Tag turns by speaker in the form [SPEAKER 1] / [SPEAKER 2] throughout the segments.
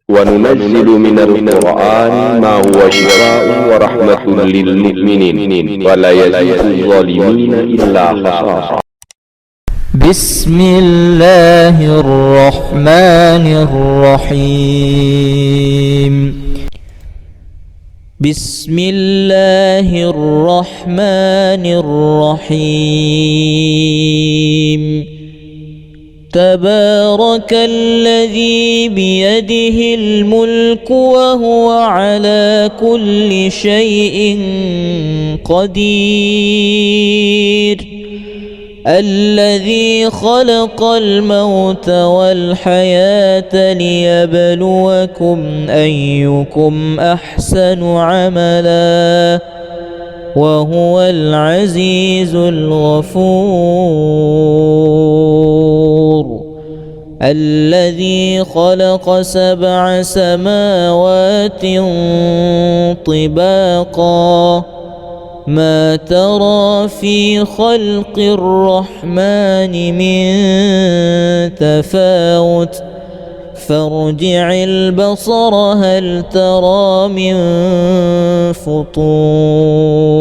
[SPEAKER 1] وننزل من القرآن ما هو شفاء ورحمة للمؤمنين ولا يزيد الظالمين إلا خسارا.
[SPEAKER 2] بسم الله الرحمن الرحيم. بسم الله الرحمن الرحيم. تبارك الذي بيده الملك وهو على كل شيء قدير. الذي خلق الموت والحياة ليبلوكم أيكم أحسن عملا وهو العزيز الغفور. الذي خلق 7 سماوات طباقا ما ترى في خلق الرحمن من تفاوت فارجع البصر هل ترى من فطور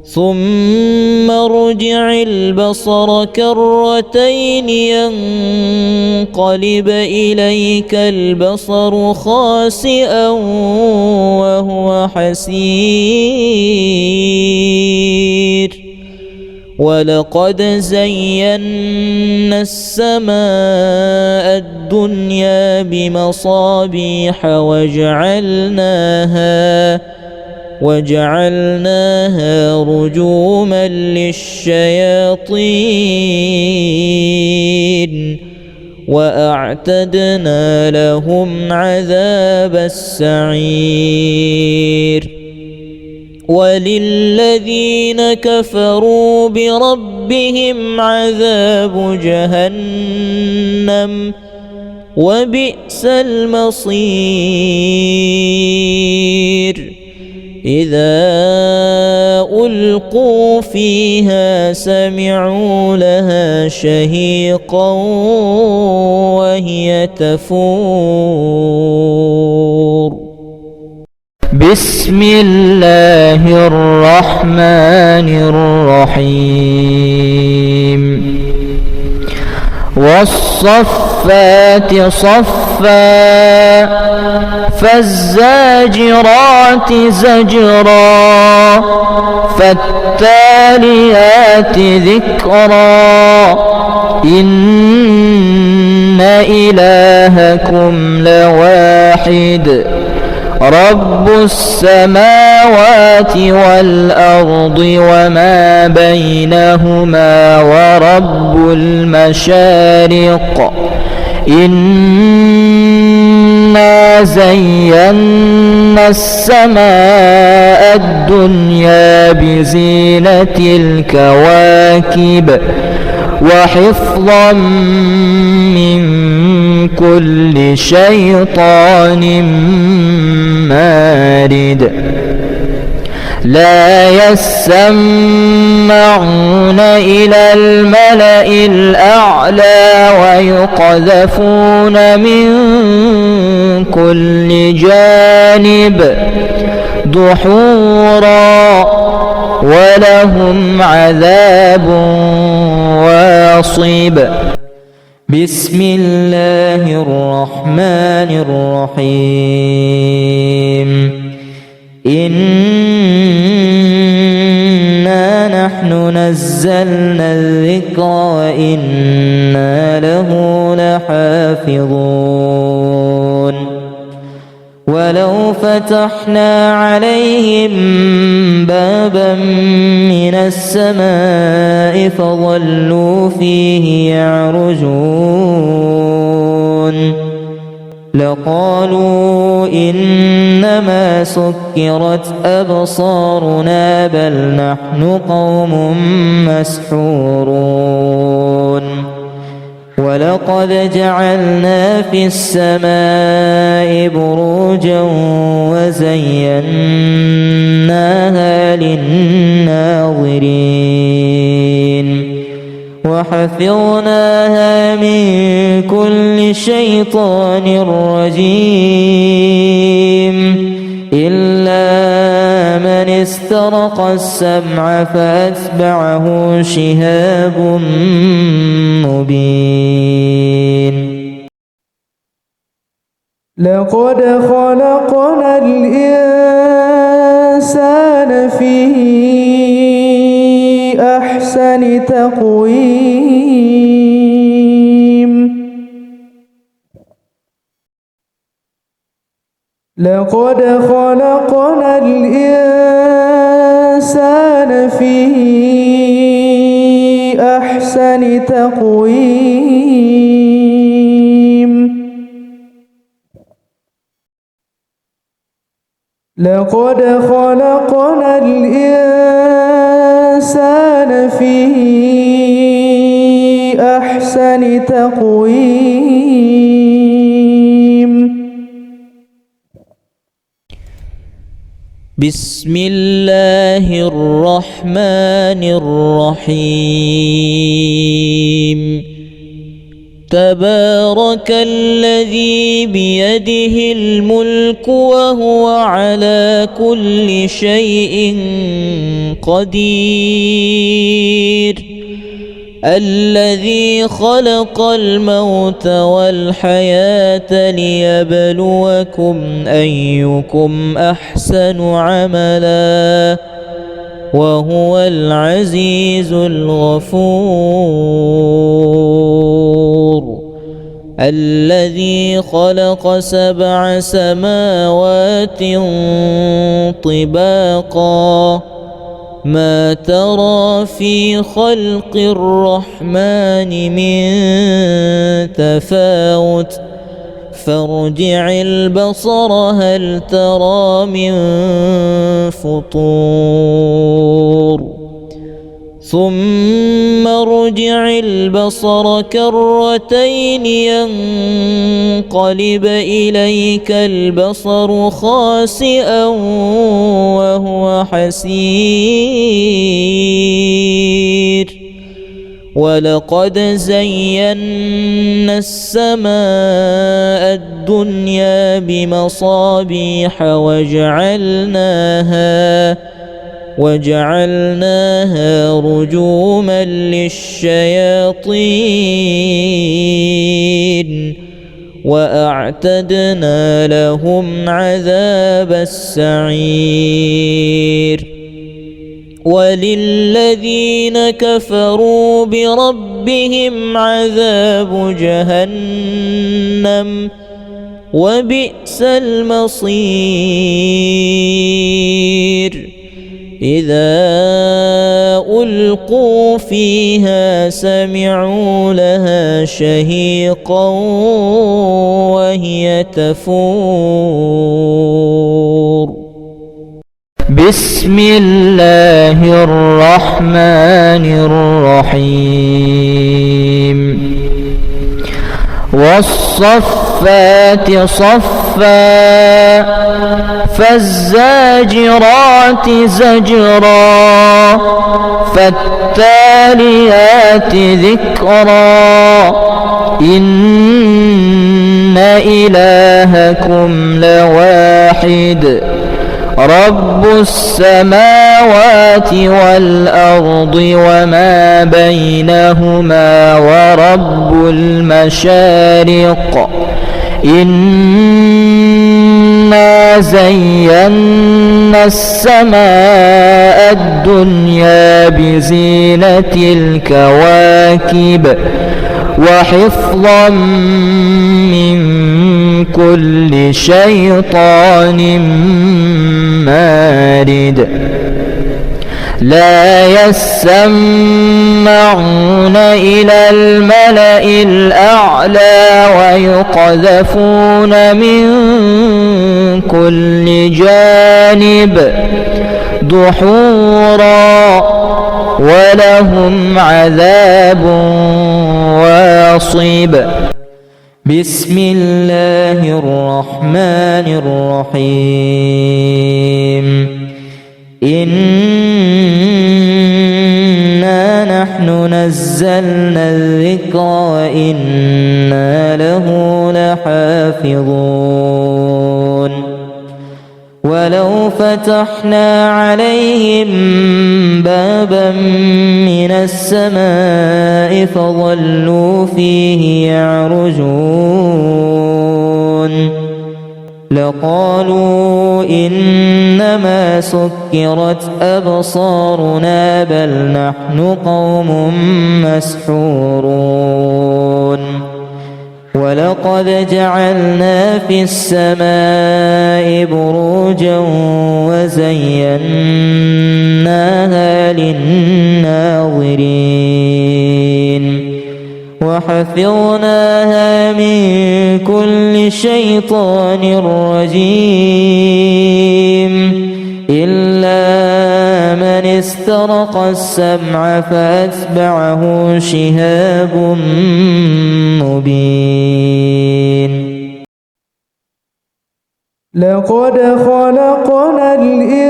[SPEAKER 2] ثم ارجع البصر كرتين ينقلب إليك البصر خاسئا وهو حسير. ولقد زينا السماء الدنيا بمصابيح وجعلناها رجوما للشياطين وأعتدنا لهم عذاب السعير. وللذين كفروا بربهم عذاب جهنم وبئس المصير. إذا ألقوا فيها سمعوا لها شهيقا وهي تفور. بسم الله الرحمن الرحيم. والصفات صفا فالزاجرات زجرا فالتاليات ذكرا إن إلهكم لواحد رب السماوات والأرض وما بينهما ورب المشارق. إنا زينا السماء الدنيا بزينة الكواكب وحفظا من كل شيطان مارد. لا يسمعون إلى الملأ الأعلى ويقذفون من كل جانب دحورا ولهم عذاب واصب. بسم الله الرحمن الرحيم. إنا نحن نزلنا الذكر وإنا له لحافظون. ولو فتحنا عليهم بابا من السماء فظلوا فيه يعرجون لقالوا إنما سكرت أبصارنا بل نحن قوم مسحورون. ولقد جعلنا في السماء بروجا وزيناها للناظرين وحفظناها من كل شيطان رجيم إلا من استرق السمع فأتبعه شهاب مبين.
[SPEAKER 3] لقد خلقنا الإنسان في أحسن تقويم. لقد خلقنا الإنسان في أحسن تقويم. لقد خلقنا الإنسان في أحسن تقويم.
[SPEAKER 2] بسم الله الرحمن الرحيم. تبارك الذي بيده الملك وهو على كل شيء قدير. الذي خلق الموت والحياة ليبلوكم أيكم أحسن عملا وهو العزيز الغفور. الذي خلق 7 سماوات طباقا ما ترى في خلق الرحمن من تفاوت فارجع البصر هل ترى من فطور ثم ارجع البصر كرتين ينقلب إليك البصر خاسئا وهو حسير. ولقد زينا السماء الدنيا بمصابيح وجعلناها رجوما للشياطين وأعتدنا لهم عذاب السعير. وللذين كفروا بربهم عذاب جهنم وبئس المصير. إذا ألقوا فيها سمعوا لها شهيقا وهي تفور. بسم الله الرحمن الرحيم. والصفات صفا فالزاجرات زجرا فالتاليات ذكرا إن إلهكم لواحد رب السماوات والأرض وما بينهما ورب المشارق. إنا زينا السماء الدنيا بزينة الكواكب وحفظا من كل شيطان مارد. لا يسمعون إلى الملأ الأعلى ويقذفون من كل جانب دحورا ولهم عذاب واصب. بسم الله الرحمن الرحيم. إنا نحن نزلنا الذكر وإنا له لحافظون ولو فتحنا عليهم بابا من السماء فظلوا فيه يعرجون لقالوا إنما سكرت أبصارنا بل نحن قوم مسحورون ولقد جعلنا في السماء بروجا وزيناها للناظرين وحفظناها من كل شيطان رجيم إلا من استرق السمع فأتبعه شهاب مبين
[SPEAKER 3] لقد خلقنا الإنسان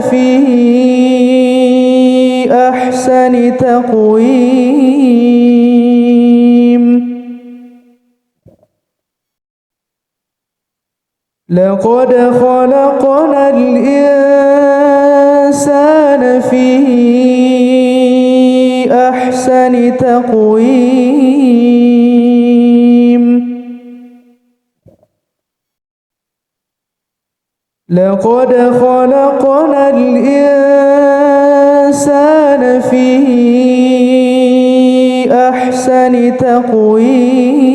[SPEAKER 3] في أحسن تقويم لقد خلقنا الإنسان في أحسن تقويم لقد خلقنا الإنسان في أحسن تقويم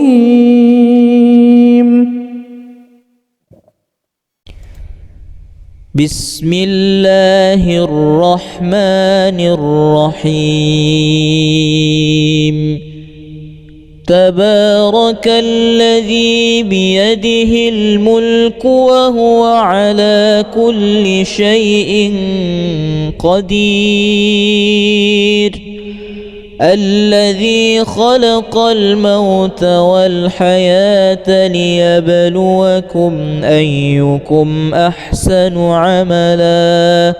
[SPEAKER 2] بسم الله الرحمن الرحيم تبارك الذي بيده الملك وهو على كل شيء قدير الذي خلق الموت والحياة ليبلوكم أيكم أحسن عملا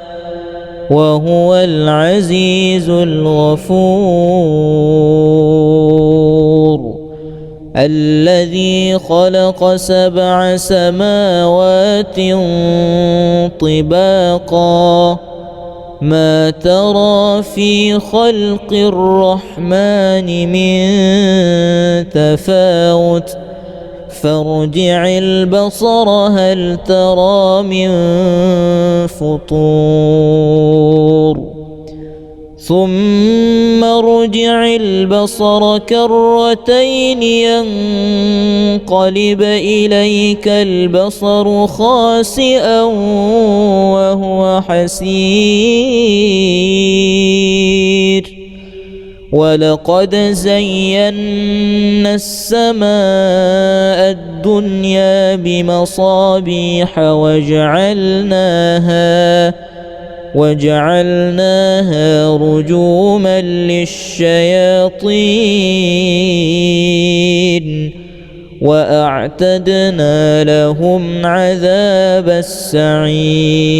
[SPEAKER 2] وهو العزيز الغفور الذي خلق 7 سماوات طباقا ما ترى في خلق الرحمن من تفاوت فارجع البصر هل ترى من فطور ثم ارجع البصر كرتين ينقلب إليك البصر خاسئا وهو حسير ولقد زينا السماء الدنيا بمصابيح وجعلناها رجوما للشياطين وأعتدنا لهم عذاب السعير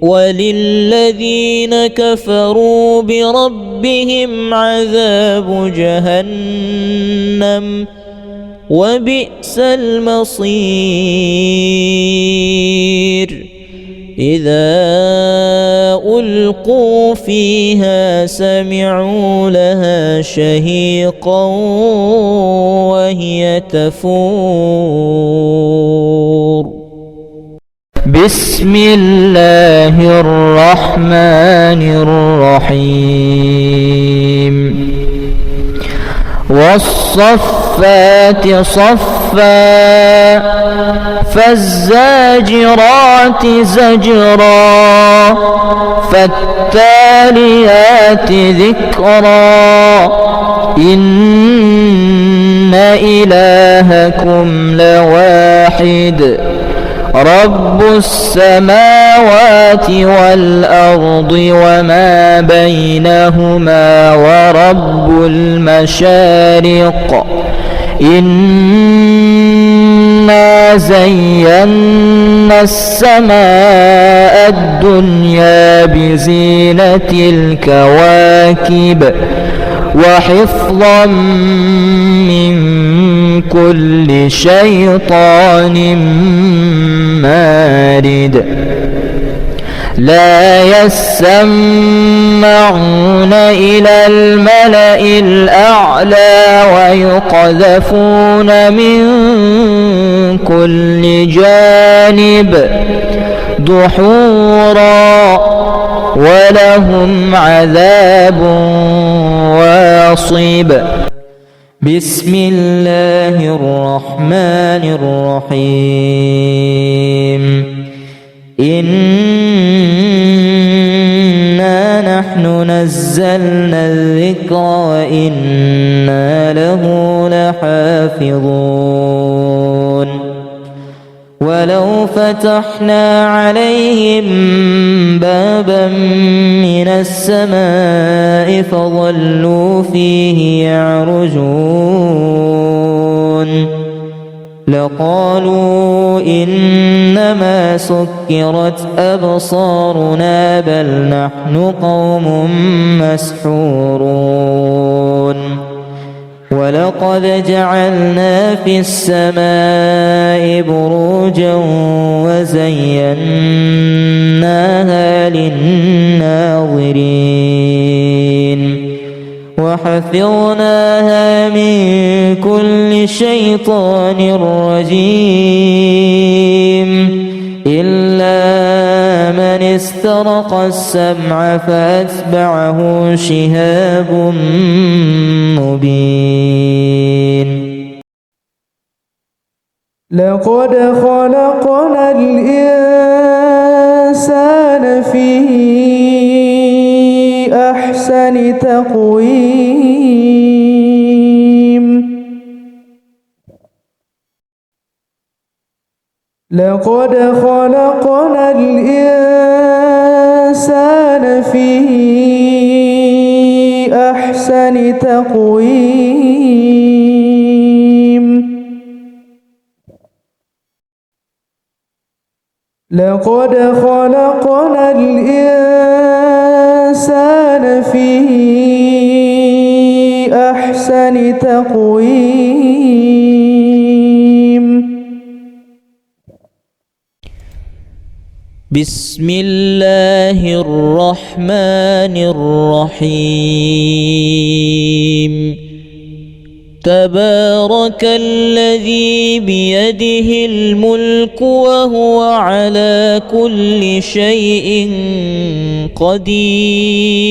[SPEAKER 2] وللذين كفروا بربهم عذاب جهنم وبئس المصير إذا ألقوا فيها سمعوا لها شهيقا وهي تفور بسم الله الرحمن الرحيم والصفات صفا فالزاجرات زجرا فالتاليات ذكرا إن إلهكم لواحد رب السماوات والأرض وما بينهما ورب المشارق إنا زينا السماء الدنيا بزينة الكواكب وحفظا من كل شيطان مارد لا يسمعون إلى الملأ الأعلى ويقذفون من كل جانب دحورا ولهم عذاب واصب. بسم الله الرحمن الرحيم. إنا نحن نزلنا الذكر وإنا له لحافظون. ولو فتحنا عليهم بابا من السماء فظلوا فيه يعرجون لقالوا إنما سكرت أبصارنا بل نحن قوم مسحورون. ولقد جعلنا في السماء بروجا وزيناها للناظرين وحفظناها من كل شيطان رجيم إلا من استرق السمع فأتبعه شهاب مبين.
[SPEAKER 3] لقد خلقنا الإنسان في أحسن تقويم. لقد خلقنا الإنسان في أحسن تقويم. لقد خلقنا الإنسان في أحسن تقويم.
[SPEAKER 2] بسم الله الرحمن الرحيم. تبارك الذي بيده الملك وهو على كل شيء قدير.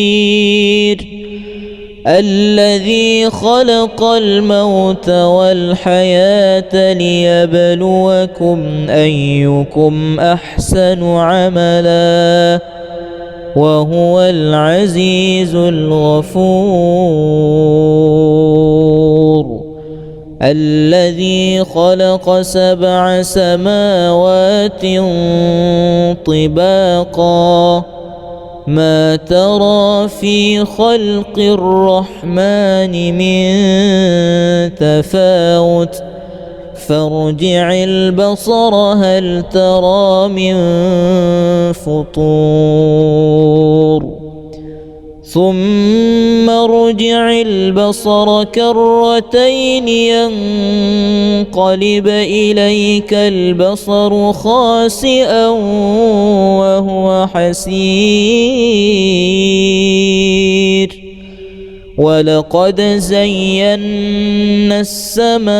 [SPEAKER 2] الذي خلق الموت والحياة ليبلوكم أيكم أحسن عملا وهو العزيز الغفور. الذي خلق 7 سماوات طباقا ما ترى في خلق الرحمن من تفاوت فارجع البصر هل ترى من فطور ثم ارجع البصر كرتين ينقلب إليك البصر خاسئا وهو حسير. ولقد زينا السماء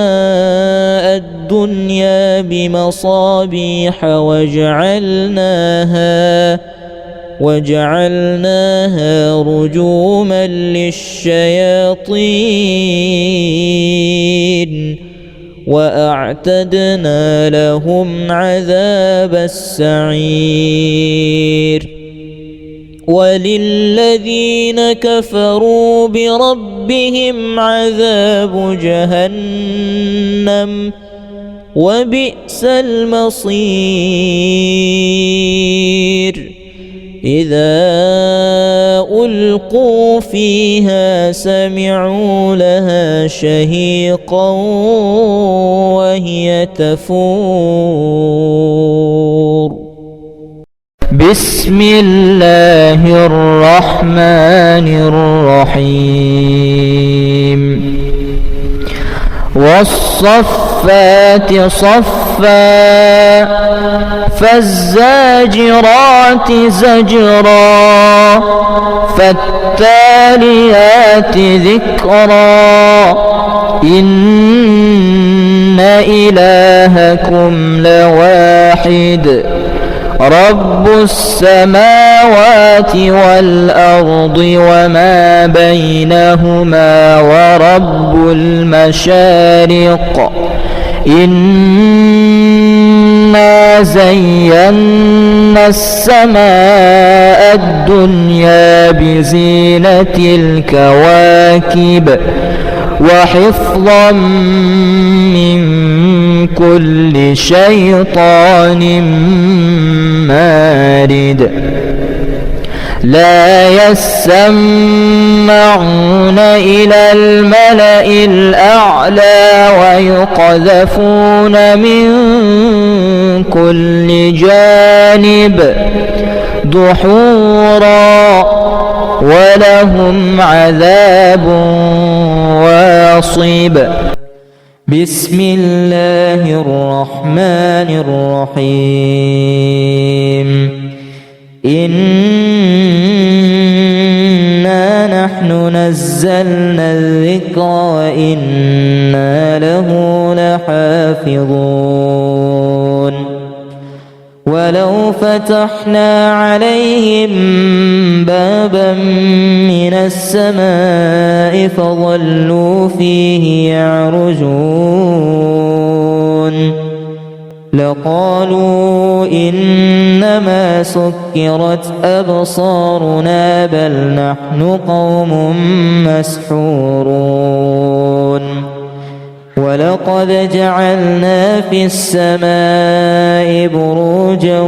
[SPEAKER 2] الدنيا بمصابيح وجعلناها رجوما للشياطين وأعتدنا لهم عذاب السعير. وللذين كفروا بربهم عذاب جهنم وبئس المصير. إذا ألقوا فيها سمعوا لها شهيقا وهي تفور. بسم الله الرحمن الرحيم. والصفات صفا فالزاجرات زجرا فالتاليات ذكرا إن إلهكم لواحد رب السماوات والأرض وما بينهما ورب المشارق إنا زينا السماء الدنيا بزينة الكواكب وحفظا من كل شيطان مارد لا يسمعون إلى الملأ الأعلى ويقذفون من كل جانب دحورا ولهم عذاب واصب. بسم الله الرحمن الرحيم. إنا نحن نزلنا الذكر وإنا له لحافظون. ولو فتحنا عليهم بابا من السماء فظلوا فيه يعرجون لقالوا إنما سكرت أبصارنا بل نحن قوم مسحورون. ولقد جعلنا في السماء بروجا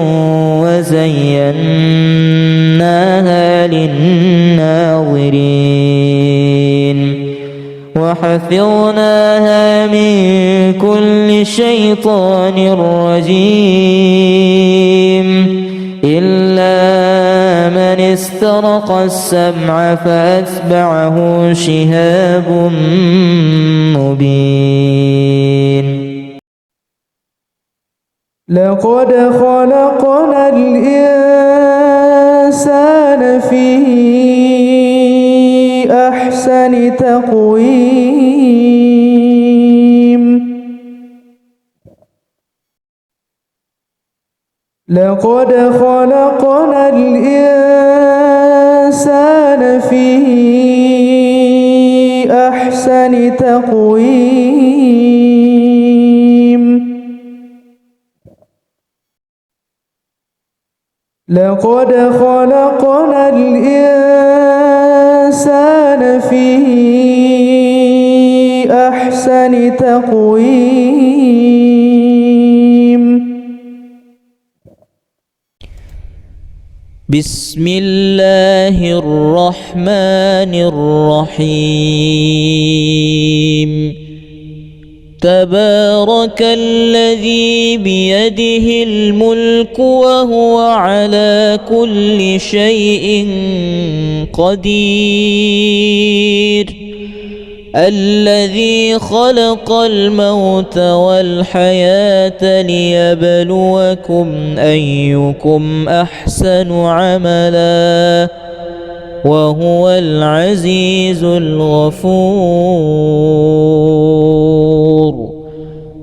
[SPEAKER 2] وزيناها للناظرين وحفظناها من كل شيطان رجيم إلا من استرق السمع فأتبعه شهاب مبين.
[SPEAKER 3] لقد خلقنا الإنسان في أحسن تقويم. لقد خلقنا الإنسان في أحسن تقويم. لقد خلقنا الإنسان في أحسن تقويم.
[SPEAKER 2] بسم الله الرحمن الرحيم. تبارك الذي بيده الملك وهو على كل شيء قدير. الذي خلق الموت والحياة ليبلوكم أيكم أحسن عملا وهو العزيز الغفور.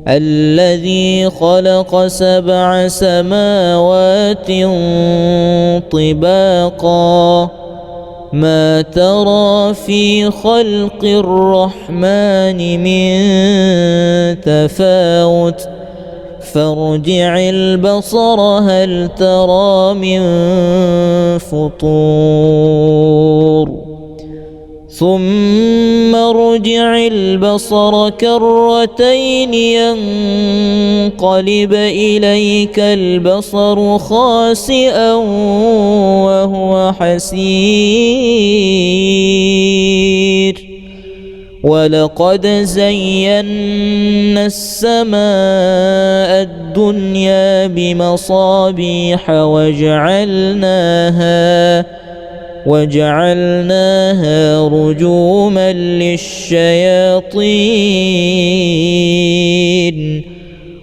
[SPEAKER 2] الذي خلق 7 سماوات طباقا ما ترى في خلق الرحمن من تفاوت فارجع البصر هل ترى من فطور ثم ارجع البصر كرتين ينقلب إليك البصر خاسئا وهو حسير ولقد زينا السماء الدنيا بمصابيح وجعلناها رجوما للشياطين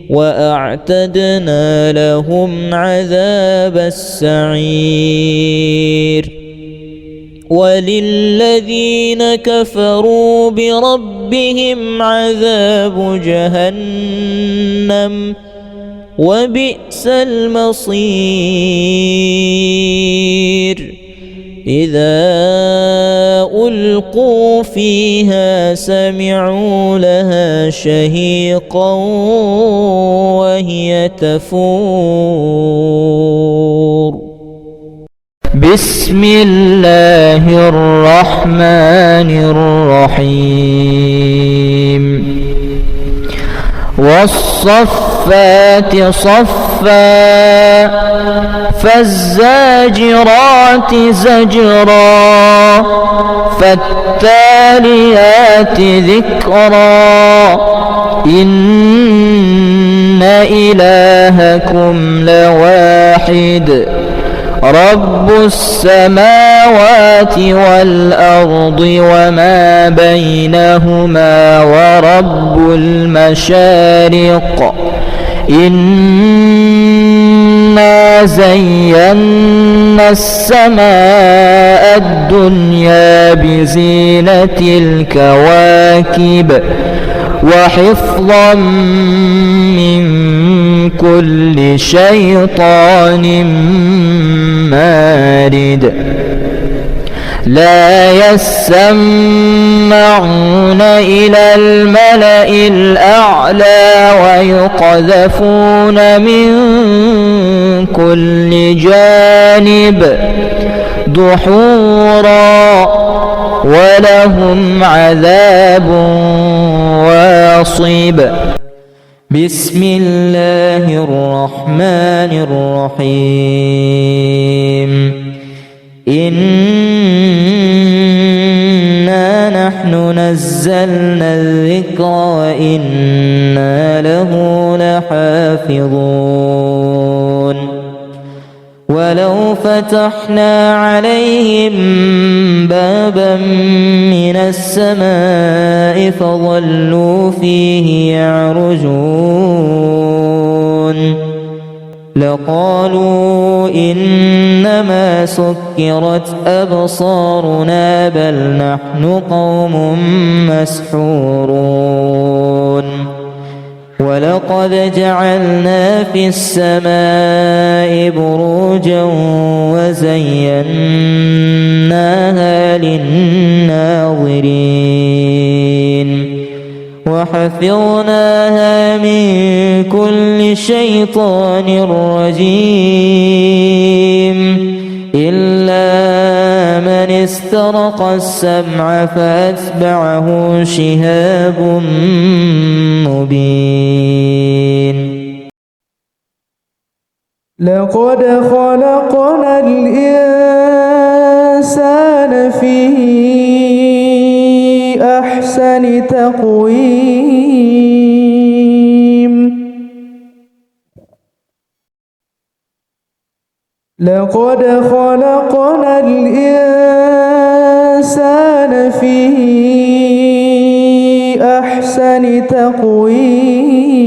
[SPEAKER 2] وأعتدنا لهم عذاب السعير وللذين كفروا بربهم عذاب جهنم وبئس المصير إذا ألقوا فيها سمعوا لها شهيقا وهي تفور بسم الله الرحمن الرحيم والصفات صفا فالزاجرات زجرا فالتاليات ذكرا إن إلهكم لواحد رب السماوات والأرض وما بينهما ورب المشارق إنا زينا السماء الدنيا بزينة الكواكب وحفظا من كل شيطان مارد لا يسمعون إلى الملأ الأعلى ويقذفون من كل جانب دحورا ولهم عذاب واصب بسم الله الرحمن الرحيم إنا نحن نزلنا الذكر وإنا له لحافظون ولو فتحنا عليهم بابا من السماء فظلوا فيه يعرجون لقالوا إنما سكرت أبصارنا بل نحن قوم مسحورون ولقد جعلنا في السماء بروجا وزيناها للناظرين وحفظناها من كل شيطان رجيم إلا من استرق السمع فأتبعه شهاب مبين
[SPEAKER 3] لقد خلقنا الإنسان في أحسن تقويم لقد خلقنا الإنسان في أحسن تقويم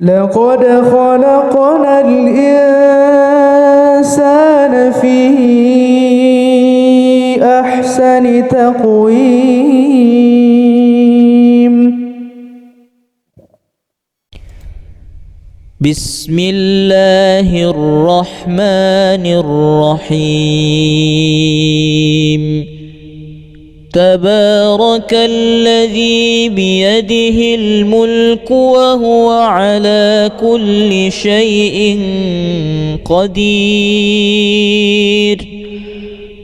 [SPEAKER 3] لقد خلقنا الإنسان في أحسن تقويم
[SPEAKER 2] بسم الله الرحمن الرحيم تبارك الذي بيده الملك وهو على كل شيء قدير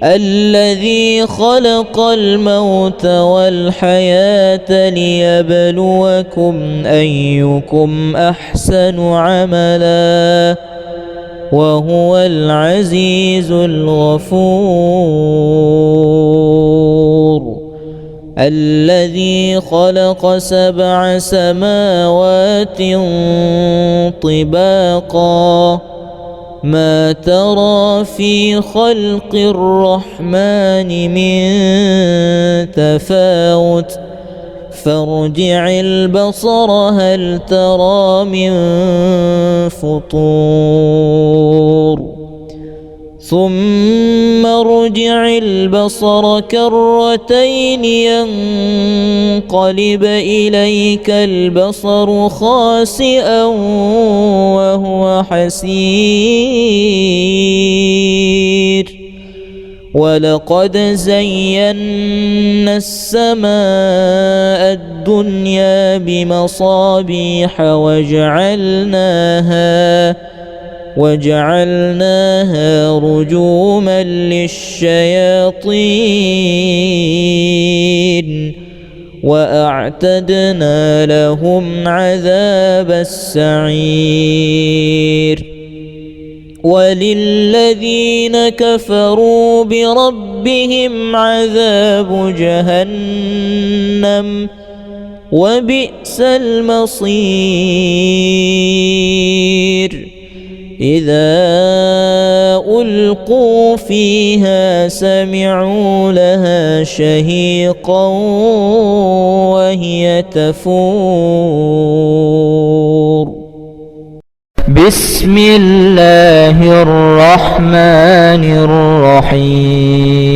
[SPEAKER 2] الذي خلق الموت والحياة ليبلوكم أيكم أحسن عملا وهو العزيز الغفور الذي خلق 7 سماوات طباقا ما ترى في خلق الرحمن من تفاوت فارجع البصر هل ترى من فطور ثم ارجع البصر كرتين ينقلب إليك البصر خاسئا وهو حسير ولقد زينا السماء الدنيا بمصابيح وجعلناها رجوما للشياطين وأعتدنا لهم عذاب السعير وللذين كفروا بربهم عذاب جهنم وبئس المصير إذا ألقوا فيها سمعوا لها شهيقا وهي تفور بسم الله الرحمن الرحيم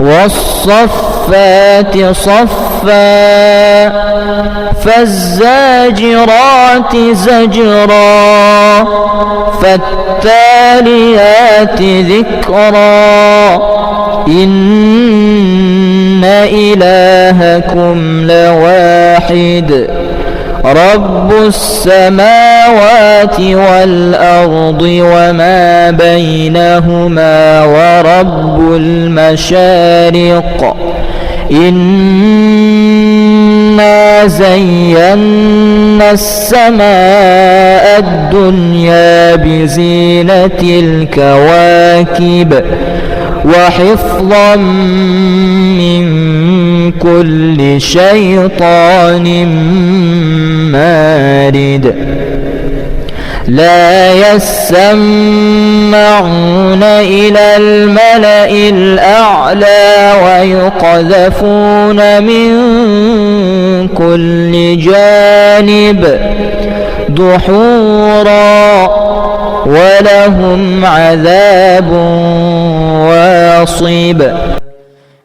[SPEAKER 2] والصفات صفا فالزاجرات زجرا فالتاليات ذكرا إن إلهكم لواحد رب السماوات والأرض وما بينهما ورب المشارق إنا زينا السماء الدنيا بزينة الكواكب وحفظا من كل شيطان مارد لا يسمعون إلى الملأ الأعلى ويقذفون من كل جانب دحورا ولهم عذاب واصب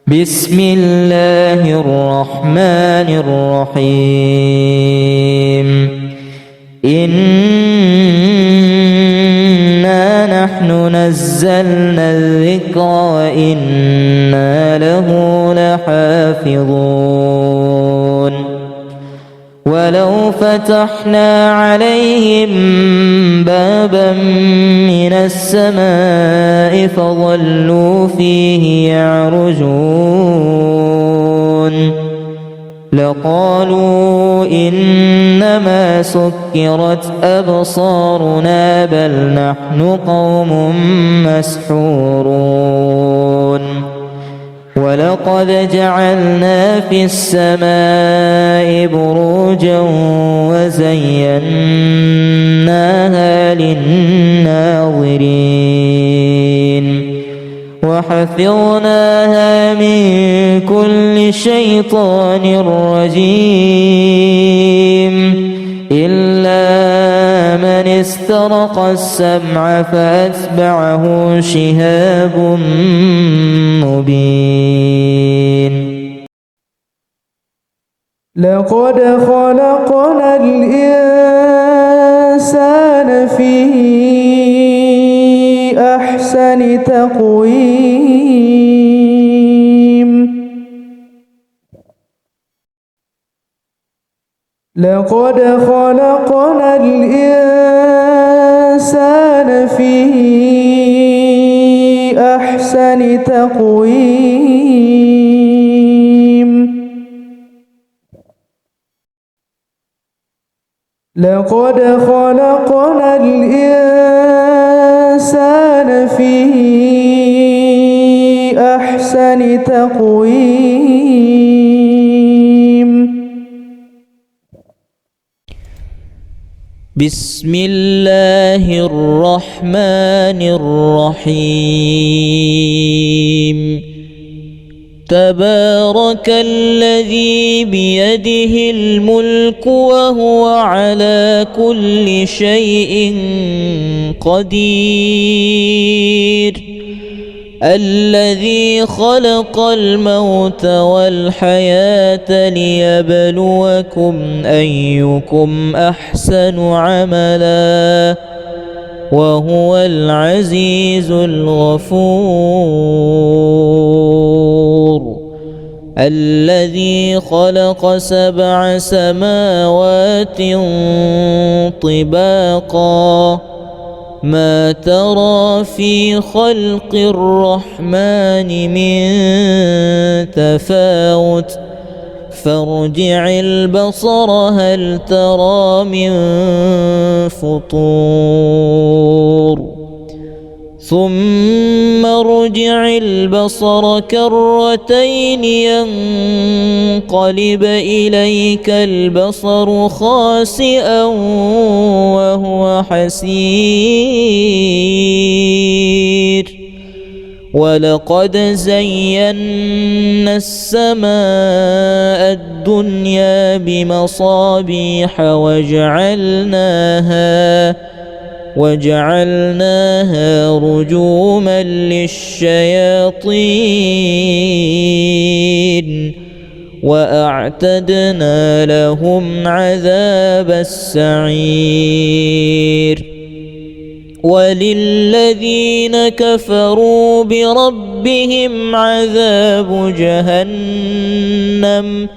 [SPEAKER 2] بسم الله الرحمن الرحيم إنا نحن نزلنا الذكر وإنا له لحافظون ولو فتحنا عليهم بابا من السماء فظلوا فيه يعرجون لقالوا إنما سكرت أبصارنا بل نحن قوم مسحورون ولقد جعلنا في السماء بروجا وزيناها للناظرين وحفظناها من كل شيطان رجيم إلا من استرق السمع فأتبعه شهاب مبين
[SPEAKER 3] لقد خلقنا الإنسان في أحسن أحسن تقويم لقد خلقنا الإنسان في أحسن تقويم لقد خلقنا الإنسان في أحسن تقويم
[SPEAKER 2] بسم الله الرحمن الرحيم تبارك الذي بيده الملك وهو على كل شيء قدير الذي خلق الموت والحياة ليبلوكم أيكم أحسن عملا وهو العزيز الغفور الذي خلق 7 سماوات طباقا ما ترى في خلق الرحمن من تفاوت فارجع البصر هل ترى من فطور ثم ارجع البصر كرتين ينقلب إليك البصر خاسئا وهو حسير ولقد زينا السماء الدنيا بمصابيح وجعلناها رجوما للشياطين وأعتدنا لهم عذاب السعير وللذين كفروا بربهم عذاب جهنم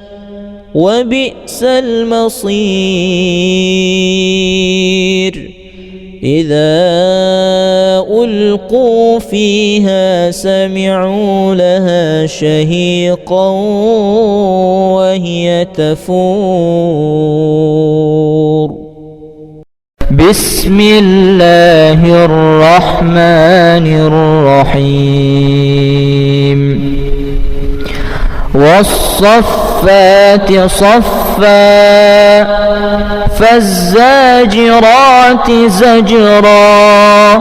[SPEAKER 2] وبئس المصير إذا ألقوا فيها سمعوا لها شهيقا وهي تفور بسم الله الرحمن الرحيم والصفات صفا فالزاجرات زجرا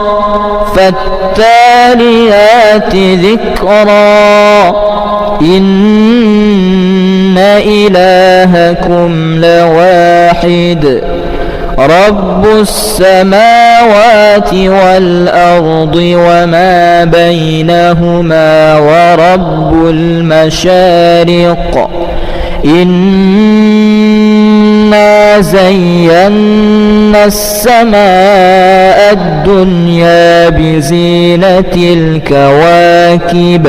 [SPEAKER 2] فالتاليات ذكرا إن إلهكم لواحد رب السماوات والأرض وما بينهما ورب المشارق إنا زينا السماء الدنيا بزينة الكواكب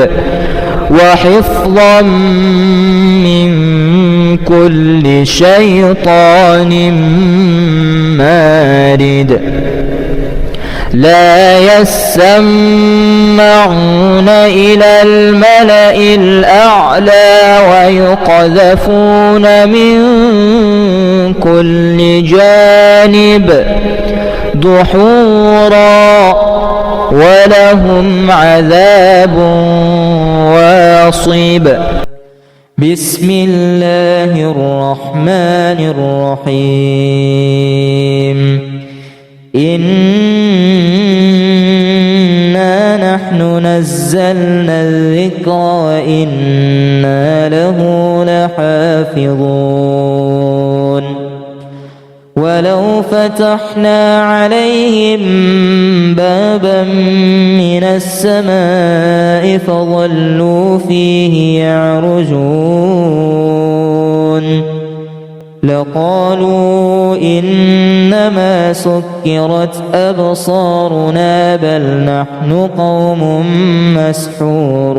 [SPEAKER 2] وحفظا من كل شيطان مارد لا يسمعون إلى الملأ الأعلى ويقذفون من كل جانب دحورا ولهم عذاب واصب بسم الله الرحمن الرحيم إنا نحن نزلنا الذكر وإنا له لحافظون ولو فتحنا عليهم بابا من السماء فظلوا فيه يعرجون لقالوا إنما سكرت أبصارنا بل نحن قوم مسحورون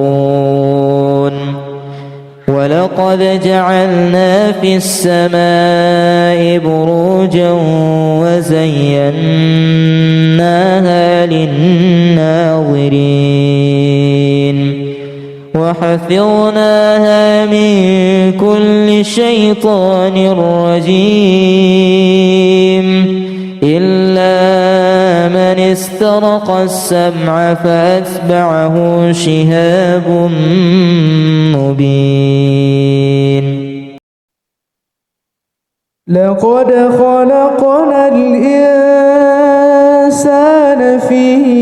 [SPEAKER 2] ولقد جعلنا في السماء بروجا وزيناها للناظرين وحفظناها من كل شيطان رجيم إلا من استرق السمع فأتبعه شهاب مبين
[SPEAKER 3] لقد خلقنا الإنسان في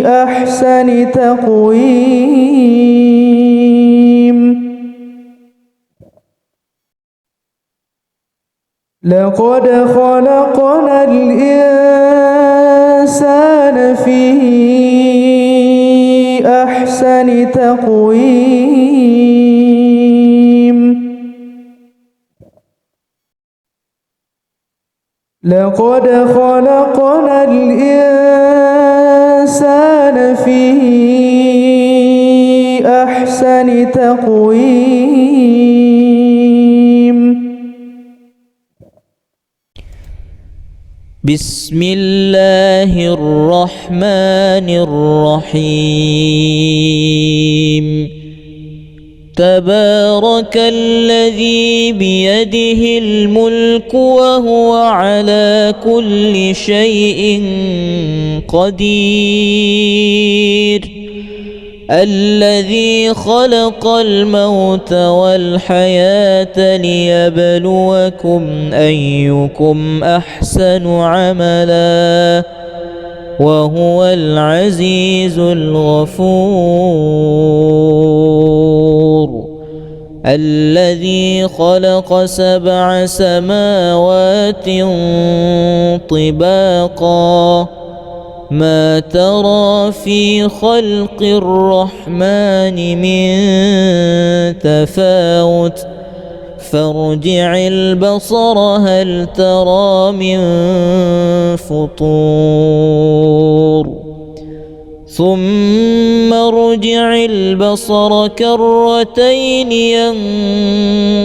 [SPEAKER 3] أحسن تقويم لقد خلقنا الإنسان في أحسن تقويم لقد خلقنا الإنسان في أحسن تقويم
[SPEAKER 2] بسم الله الرحمن الرحيم تبارك الذي بيده الملك وهو على كل شيء قدير الذي خلق الموت والحياة ليبلوكم أيكم أحسن عملا وهو العزيز الغفور الذي خلق 7 سماوات طباقا ما ترى في خلق الرحمن من تفاوت فارجع البصر هل ترى من فطور ثم ارجع البصر كرتين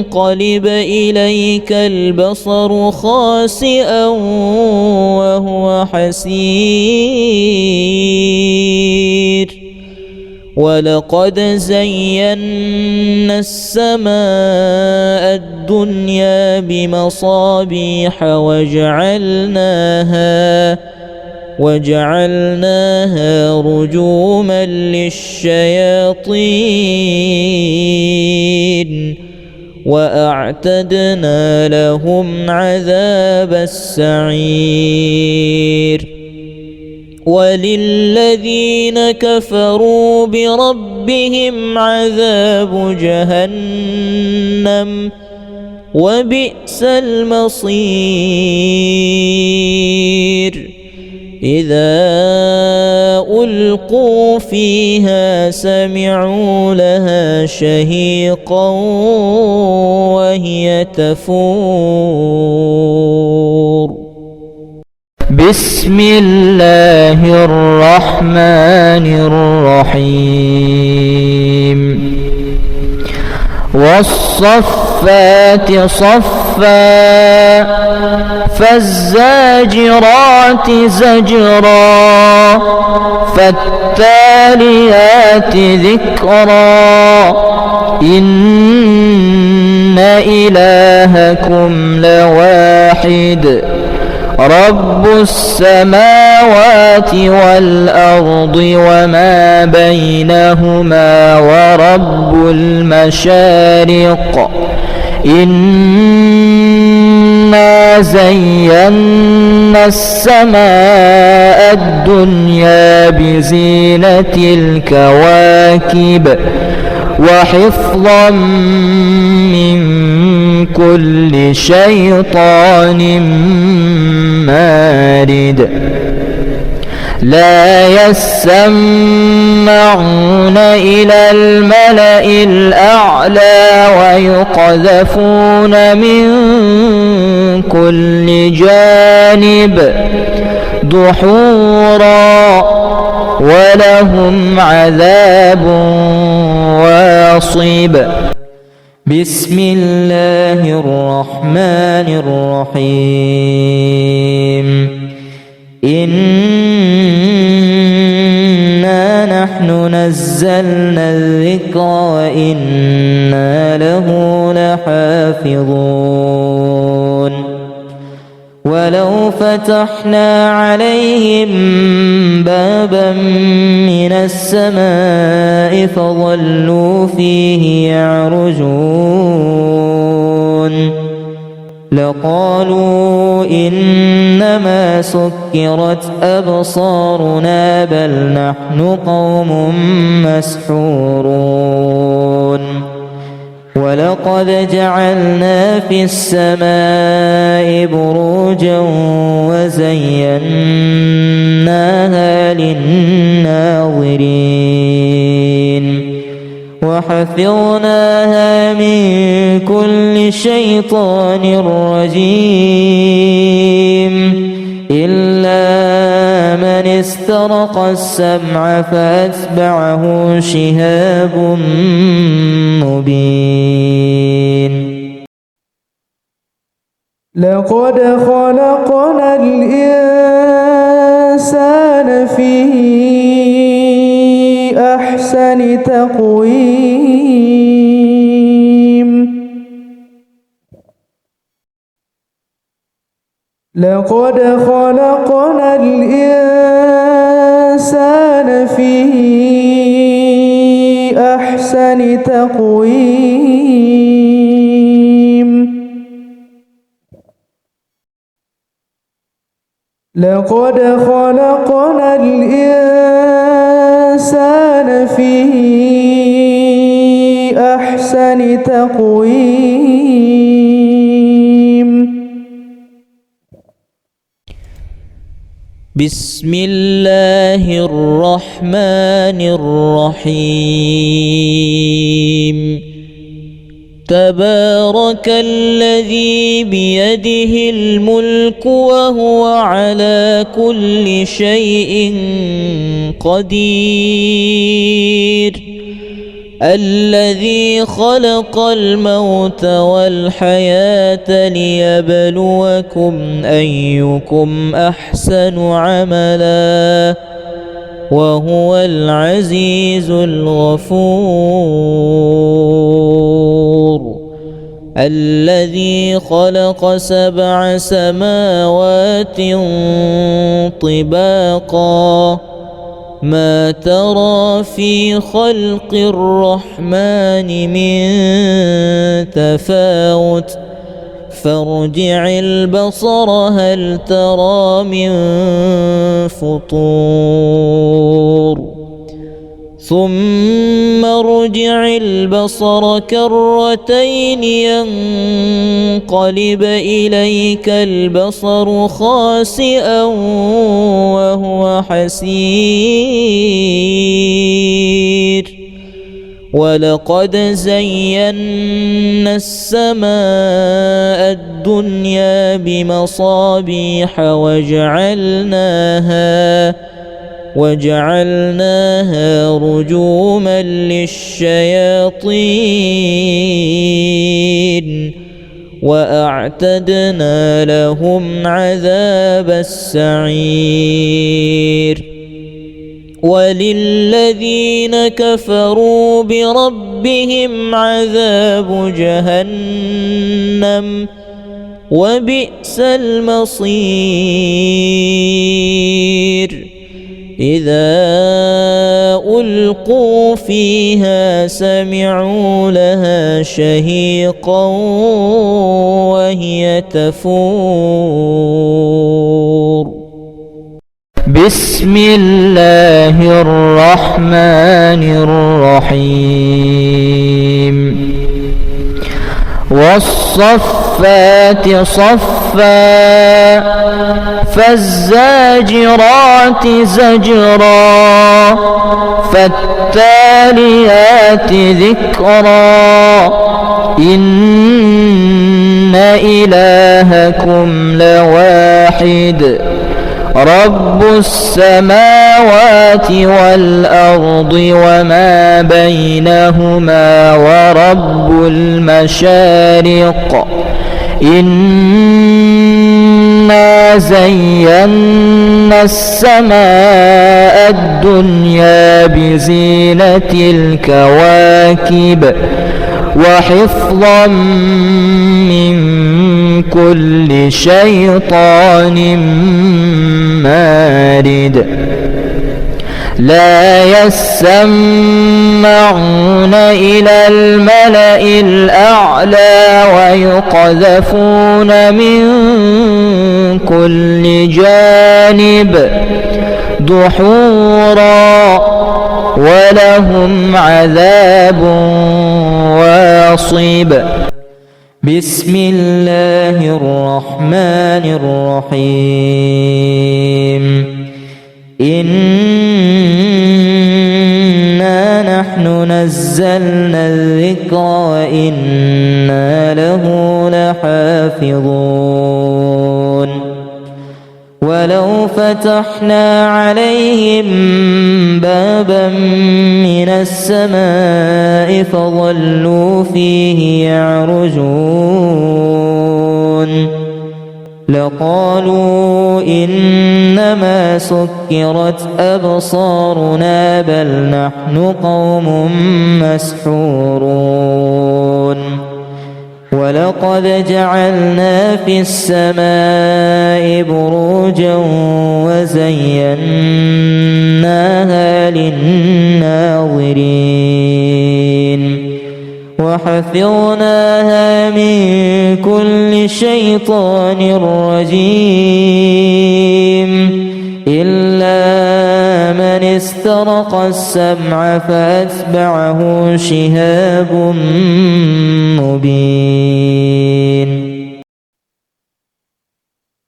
[SPEAKER 2] ينقلب إليك البصر خاسئا وهو حسير ولقد زينا السماء الدنيا بمصابيح وجعلناها رجوما للشياطين وأعتدنا لهم عذاب السعير وللذين كفروا بربهم عذاب جهنم وبئس المصير إذا ألقوا فيها سمعوا لها شهيقا وهي تفور بسم الله الرحمن الرحيم والصفات صفا فالزاجرات زجرا فالتاليات ذكرا إن إلهكم لواحد رب السماوات والأرض وما بينهما ورب المشارق إنا زينا السماء الدنيا بزينة الكواكب وحفظا من كل شيطان مارد لا يسمعون إلى الملأ الأعلى ويقذفون يدعون من كل جانب دحورا ولهم عذاب واصب. بسم الله الرحمن الرحيم. إنا نحن نزلنا الذكر وإنا له لحافظون. ولو فتحنا عليهم بابا من السماء فظلوا فيه يعرجون لقالوا إنما سكرت أبصارنا بل نحن قوم مسحورون. ولقد جعلنا في السماء بروجا وزيناها للناظرين وحفظناها من كل شيطان رجيم إلا من استرق السمع فأتبعه شهاب مبين.
[SPEAKER 3] لقد خلقنا الإنسان في أحسن تقويم. لقد خلقنا الإنسان في أحسن تقويم. لقد خلقنا الإنسان في أحسن تقويم.
[SPEAKER 2] بسم الله الرحمن الرحيم. تبارك الذي بيده الملك وهو على كل شيء قدير. الذي خلق الموت والحياة ليبلوكم أيكم أحسن عملا وهو العزيز الغفور. الذي خلق 7 سماوات طباقا ما ترى في خلق الرحمن من تفاوت فارجع البصر هل ترى من فطور ثم ارجع البصر كرتين ينقلب إليك البصر خاسئا وهو حسير. ولقد زينا السماء الدنيا بمصابيح وجعلناها رجوما للشياطين وأعتدنا لهم عذاب السعير. وللذين كفروا بربهم عذاب جهنم وبئس المصير. إذا ألقوا فيها سمعوا لها شهيقا وهي تفور. بسم الله الرحمن الرحيم. والصفات والصفات صفا فالزاجرات زجرا فالتاليات ذكرا إن إلهكم لواحد رب السماوات والأرض وما بينهما ورب المشارق إنا زينا السماء الدنيا بزينة الكواكب وحفظا من كل شيطان مارد لا يسمعون إلى الملأ الأعلى ويقذفون من كل جانب دحورا ولهم عذاب واصب بسم الله الرحمن الرحيم إنا نحن نزلنا الذكر وإنا له لحافظون ولو فتحنا عليهم بابا من السماء فظلوا فيه يعرجون لقالوا إنما سكرت أبصارنا بل نحن قوم مسحورون ولقد جعلنا في السماء بروجا وزيناها للناظرين وحفظناها من كل شيطان رجيم إلا من استرق السمع فأتبعه شهاب مبين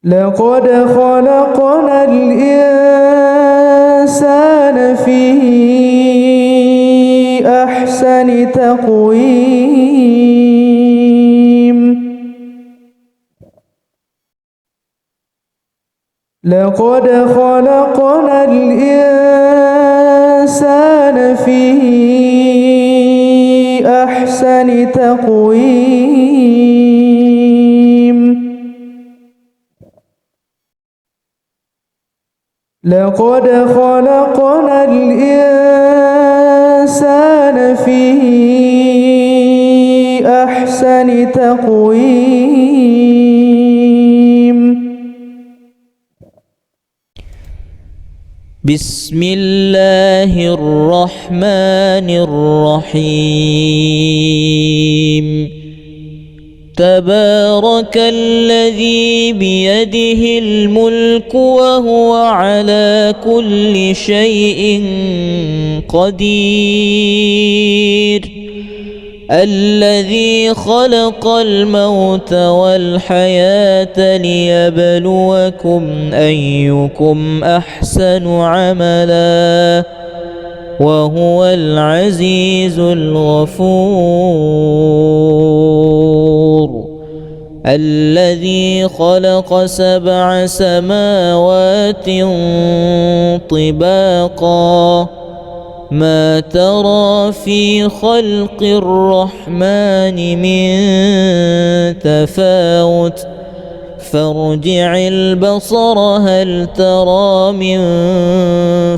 [SPEAKER 3] لقد خلقنا الإنسان في أحسن تقويم لقد خلقنا الإنسان في أحسن تقويم لقد خلقنا الإنسان في أحسن تقويم
[SPEAKER 2] بسم الله الرحمن الرحيم تبارك الذي بيده الملك وهو على كل شيء قدير الذي خلق الموت والحياة ليبلوكم أيكم أحسن عملا وهو العزيز الغفور الذي خلق 7 سماوات طباقا ما ترى في خلق الرحمن من تفاوت فارجع البصر هل ترى من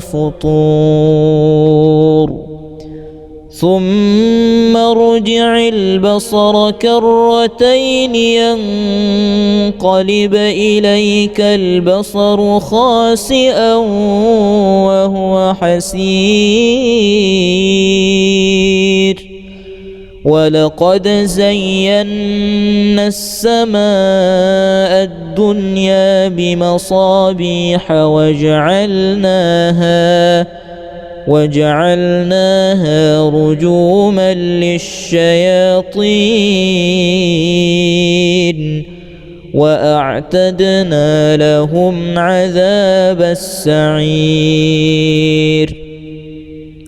[SPEAKER 2] فطور ثم ارجع البصر كرتين ينقلب إليك البصر خاسئا وهو حسير ولقد زينا السماء الدنيا بمصابيح وجعلناها رجوما للشياطين وأعتدنا لهم عذاب السعير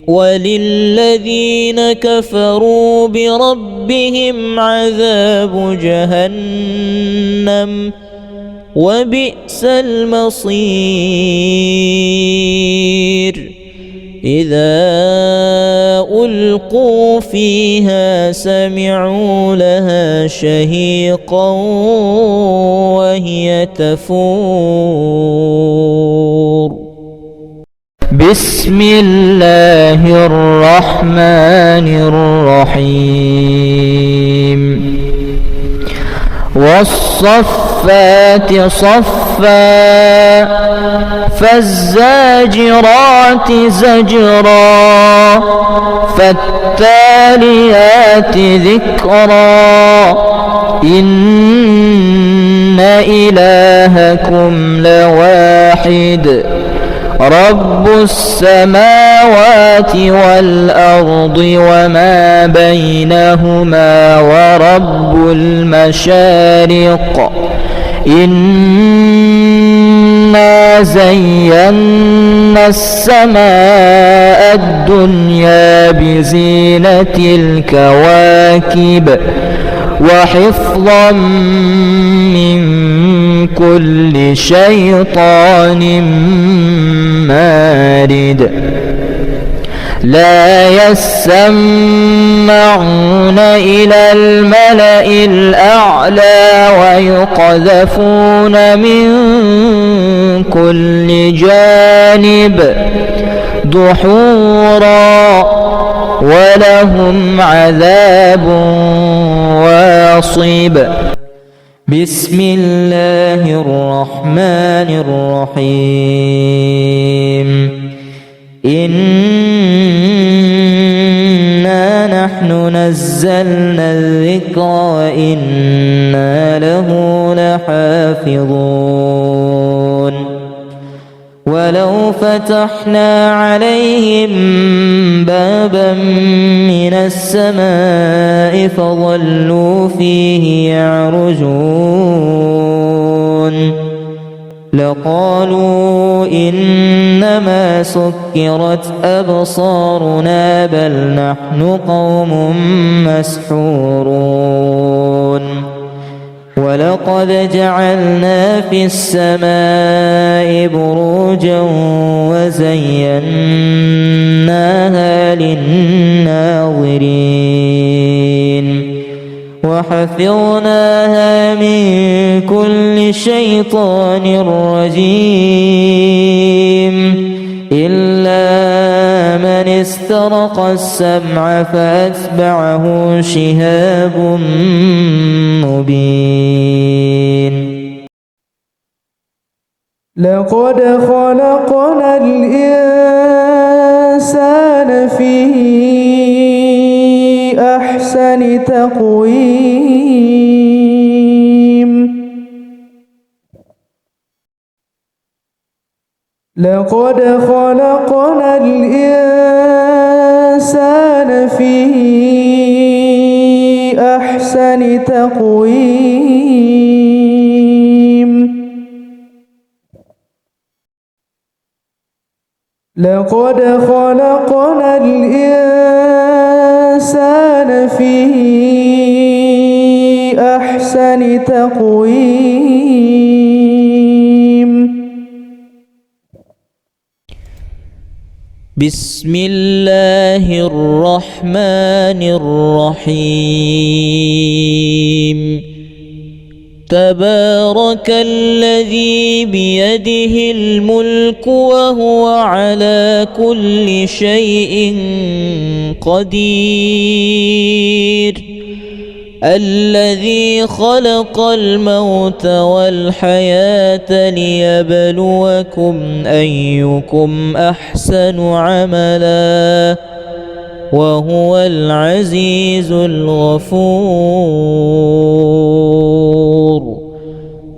[SPEAKER 2] وللذين كفروا بربهم عذاب جهنم وبئس المصير إذا ألقوا فيها سمعوا لها شهيقا وهي تفور بسم الله الرحمن الرحيم والصفات صفا فالزاجرات زجرا فالتاليات ذكرا إن إلهكم لواحد رب السماوات والأرض وما بينهما ورب المشارق إنا زينا السماء الدنيا بزينة الكواكب وحفظا من كل شيطان مارد لا يسمعون إلى الملأ الأعلى ويقذفون من كل جانب دحورا ولهم عذاب واصب بسم الله الرحمن الرحيم إنا نحن نزلنا الذكر وإنا له لحافظون ولو فتحنا عليهم بابا من السماء فظلوا فيه يعرجون لقالوا إنما سكرت أبصارنا بل نحن قوم مسحورون ولقد جعلنا في السماء بروجا وزيناها للناظرين وحفظناها من كل شيطان رجيم إلا من استرق السمع فأتبعه شهاب مبين
[SPEAKER 3] لقد خلقنا الإنسان في أحسن تقويم لقد خلقنا الإنسان في أحسن تقويم لقد خلقنا الإنسان في أحسن تقويم
[SPEAKER 2] بسم الله الرحمن الرحيم تبارك الذي بيده الملك وهو على كل شيء قدير الذي خلق الموت والحياة ليبلوكم أيكم أحسن عملا وهو العزيز الغفور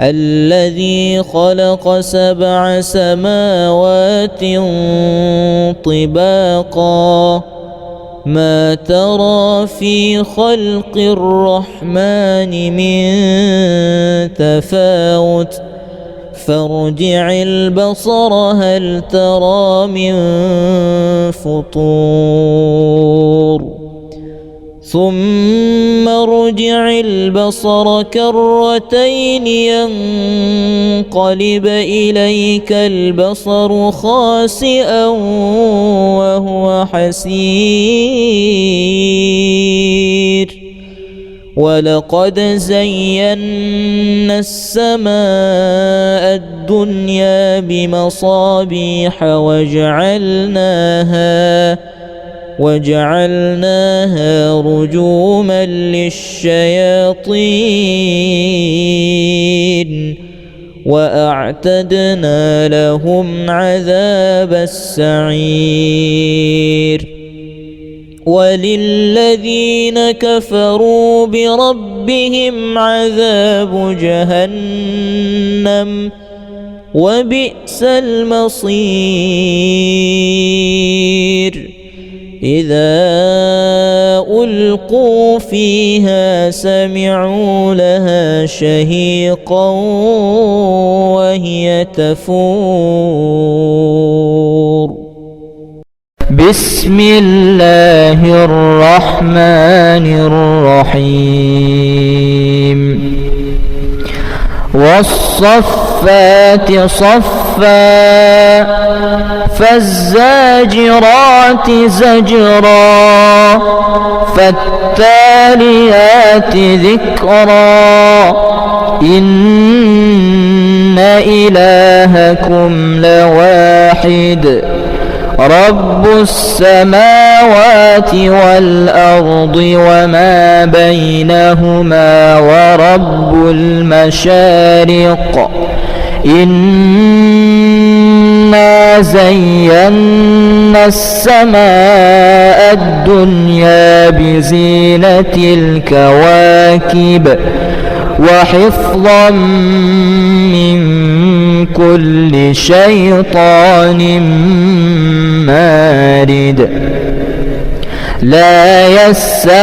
[SPEAKER 2] الذي خلق 7 سماوات طباقا ما ترى في خلق الرحمن من تفاوت فارجع البصر هل ترى من فطور ثم ارجع البصر كرتين ينقلب إليك البصر خاسئا وهو حسير ولقد زينا السماء الدنيا بمصابيح وجعلناها رجوما للشياطين وأعتدنا لهم عذاب السعير وللذين كفروا بربهم عذاب جهنم وبئس المصير إذا ألقوا فيها سمعوا لها شهيقا وهي تفور بسم الله الرحمن الرحيم والصفات صفا فالزاجرات زجرا فالتاليات ذكرا إن إلهكم لواحد رب السماوات والأرض وما بينهما ورب المشارق إنا زينا السماء الدنيا بزينة الكواكب وحفظا من كل شيطان مارد لا يسمعون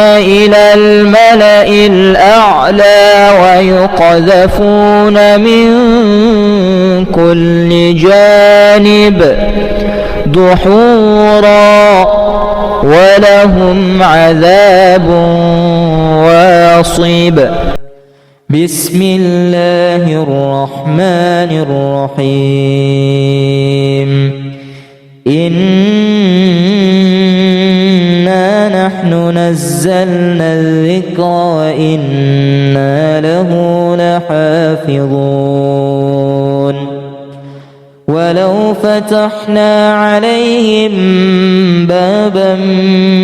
[SPEAKER 2] إلى الملأ الأعلى ويقذفون من كل جانب دحورا ولهم عذاب واصب بسم الله الرحمن الرحيم إنا نحن نزلنا الذكر وإنا له لحافظون ولو فتحنا عليهم بابا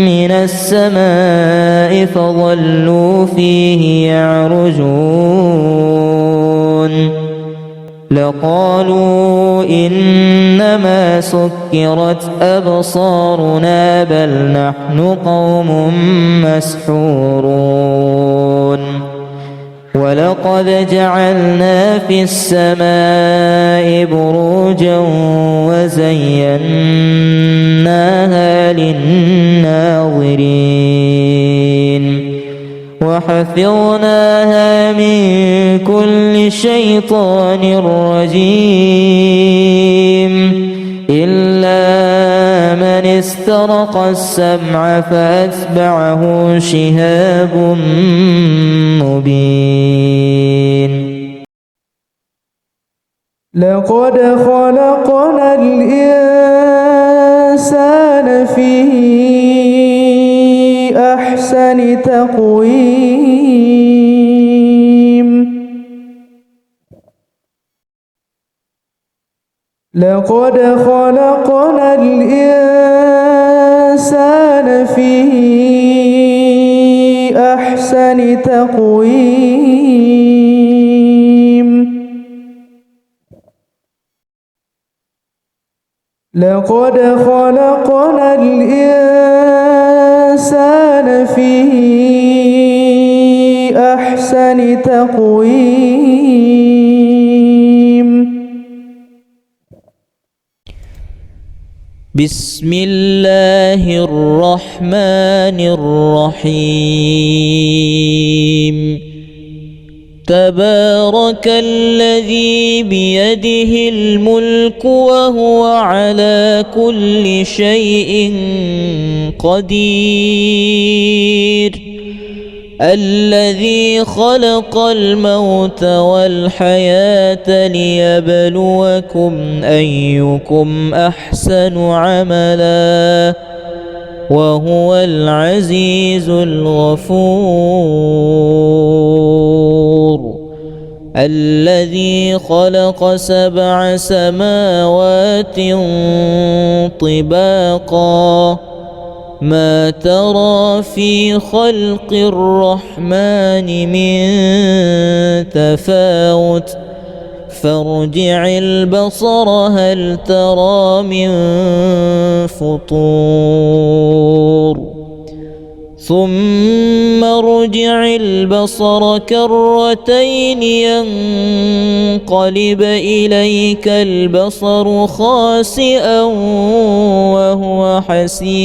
[SPEAKER 2] من السماء فظلوا فيه يعرجون لقالوا إنما سكرت أبصارنا بل نحن قوم مسحورون ولقد جعلنا في السماء بروجا وزيناها للناظرين وحفظناها من كل شيطان رجيم إلا من استرق السمع فأتبعه شهاب مبين
[SPEAKER 3] لقد خلقنا الإنسان في أحسن تقويم لقد خلقنا الإنسان في أحسن تقويم لقد خلقنا الإنسان في أحسن تقويم تقويم
[SPEAKER 2] بسم الله الرحمن الرحيم تبارك الذي بيده الملك وهو على كل شيء قدير الذي خلق الموت والحياة ليبلوكم أيكم أحسن عملا وهو العزيز الغفور الذي خلق 7 سماوات طباقا ما ترى في خلق الرحمن من تفاوت فارجع البصر هل ترى من فطور ثم ارجع البصر كرتين ينقلب إليك البصر خاسئا وهو حسير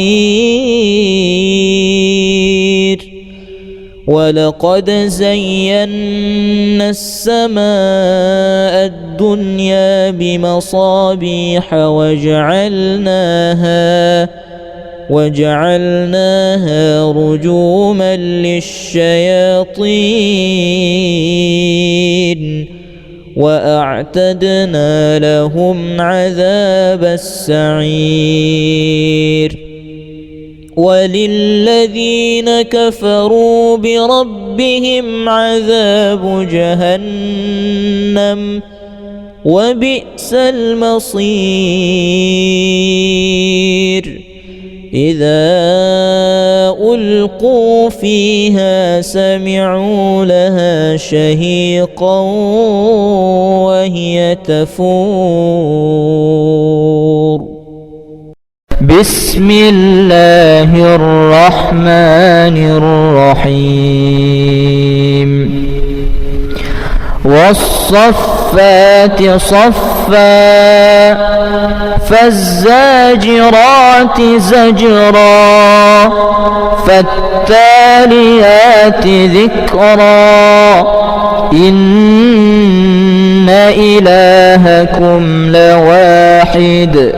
[SPEAKER 2] ولقد زينا السماء الدنيا بمصابيح وجعلناها رجوما للشياطين وأعتدنا لهم عذاب السعير وللذين كفروا بربهم عذاب جهنم وبئس المصير إذا ألقوا فيها سمعوا لها شهيقا وهي تفور بسم الله الرحمن الرحيم والصفات صفا فالزاجرات زجرا فالتاليات ذكرا إن إلهكم لواحد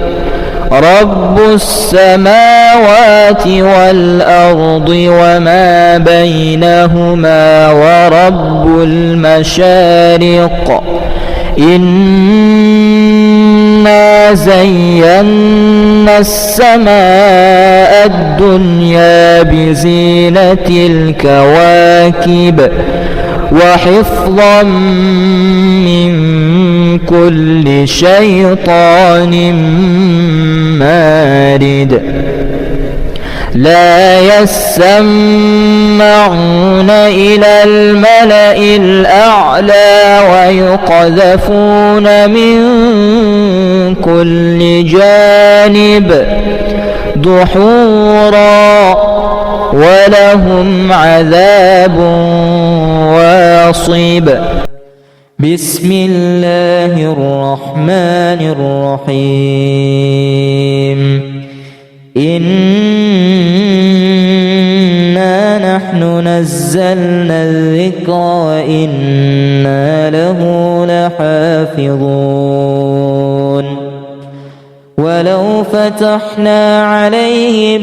[SPEAKER 2] رب السماوات والأرض وما بينهما ورب المشارق إنا زينا السماء الدنيا بزينة الكواكب وحفظا من كل شيطان مارد لا يسمعون إلى الملأ الأعلى ويقذفون من كل جانب دحورا ولهم عذاب واصب بسم الله الرحمن الرحيم إنا نحن نزلنا الذكر وإنا له لحافظون ولو فتحنا عليهم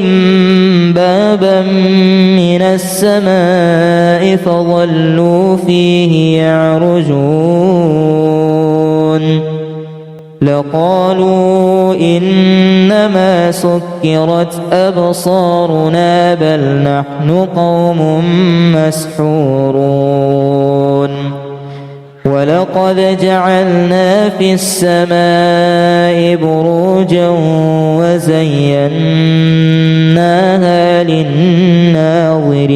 [SPEAKER 2] بابا من السماء فظلوا فيه يعرجون لقالوا إنما سكرت أبصارنا بل نحن قوم مسحورون ولقد جعلنا في السماء بروجا وزيناها للناظرين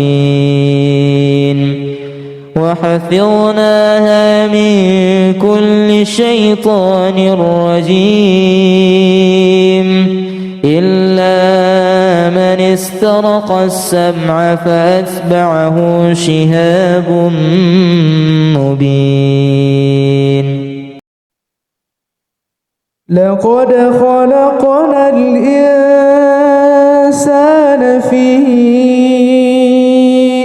[SPEAKER 2] وحفظناها من كل شيطان رجيم إلا من من استرق السمع فأتبعه شهاب مبين
[SPEAKER 3] لقد خلقنا الإنسان في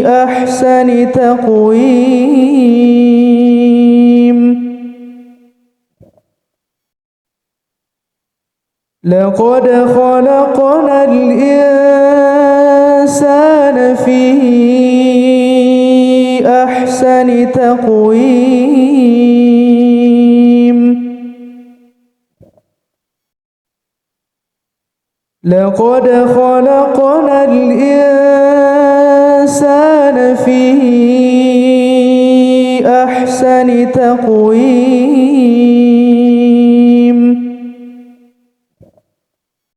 [SPEAKER 3] أحسن تقويم لقد خلقنا الإنسان في أحسن تقويم لقد خلقنا الإنسان في أحسن تقويم